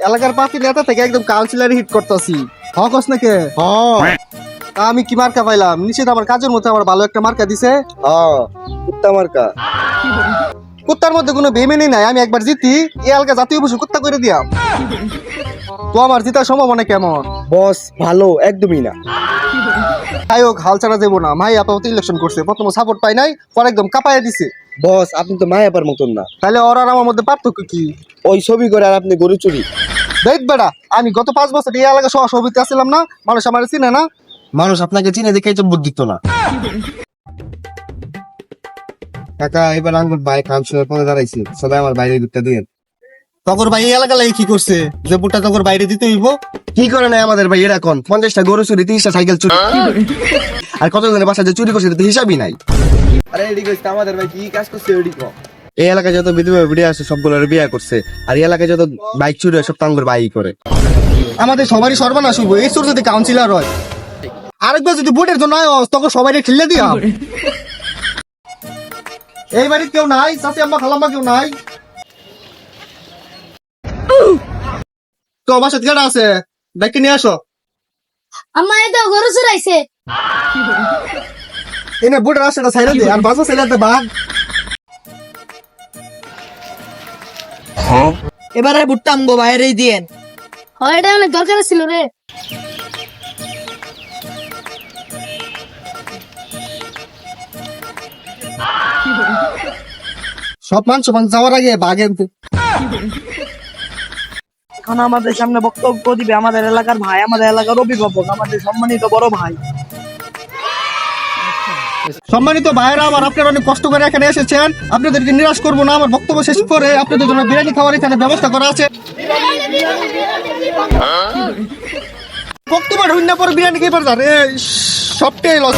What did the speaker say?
এলাকার পার্টি নেতা থেকে একদম কাউন্সিলর হিট করতেছি হকস নাকি তা আমি কি মার্কা পাইলাম নিশ্চিত আমার কাজের মধ্যে আমার ভালো একটা মার্কা দিছে কুত্তা মার্কা কুত্তার মধ্যে কোনো বেমেনি নাই আমি একবার জিতি এই এলাকা জাতীয় পশু কুত্তা করে দিয়াম তো আমার জিতার সম্ভাবনা কেমন বস ভালো একদমই না। যাই হোক হাল ছাড়া দেবো না মাই আপাতত ইলেকশন করছে প্রথমে সাপোর্ট পাই নাই পরে একদম কাঁপাইয়া দিছে বস আপনি তো মায়াপার মতন না। তাহলে ওর আর আমার মধ্যে পার্থক্য কি ওই ছবি করে আর আপনি গরু চুরি। দেখ বেড়া আমি গত 5 বছর এই এলাকা সহ সভাপতি আসছিলাম না মানুষ আমার চিনে না মানুষ আপনাকে চিনে দেখেই তো বুদ্ধি দিত না। কাকা এবার আঙ্গুর ভাই কাউন্সিলর পদে দাঁড়াইছে সবাই আমার বাইরে দুধটা দিয়ে। তগর ভাই এই এলাকা লাগে কি করছে যে বুটটা তগর বাইরে দিতে হইব কি করে নাই আমাদের ভাই এরকম 50টা গরু চুরি 30টা সাইকেল চুরি আর কতজনের বাসা যে চুরি করছে এটা তো হিসাবই নাই। আরে এদিকে আমাদের ভাই কি কাজ করছে ওদিকে এই এলাকায় যত বিধবা বিড়ি আছে সবগুলোর বিয়ে করছে আর এই এলাকায় যত বাইক চুরি হয় সব টাঙ্গুর বাইক করে। আমাদের সবারই সর্বনাশ হইব এই তোর যদি কাউন্সিলর হয় আরেকবার যদি ভোটের জন্য হয় তখন সবাই ঠেলে দিয়া এই বাড়ির কেউ নাই চাচি আম্মা খালাম্মা কেউ নাই তো বাসা কেডা আছে ডাইকে নিয়ে আসো আমার এটা গরু চুরাইছে এনে ভোটের রাস্তাটা ছাইরা দে আর বাসা ছেলেতে বাঘ এবারে ভুট্টা আমগো বাইরেই দিয়েন। হয় এটা অনেক দরকার ছিল রে সব মানুষ যাওয়ার আগে বাঘ এনতে এখন আমাদের সামনে বক্তব্য দিবে আমাদের এলাকার ভাই, আমাদের এলাকার অভিভাবক, আমাদের সম্মানিত বড় ভাই। সম্মানিত ভাইরা আমার আপনারা অনেক কষ্ট করে এখানে এসেছেন আপনাদেরকে নিরাশ করবো না আমার বক্তব্য শেষ করে আপনাদের জন্য বিরিয়ানি খাওয়ার এখানে ব্যবস্থা করা আছে বক্তব্য ঢুন্না পরে বিরিয়ানি খেয়ে পারবে সবটাই লস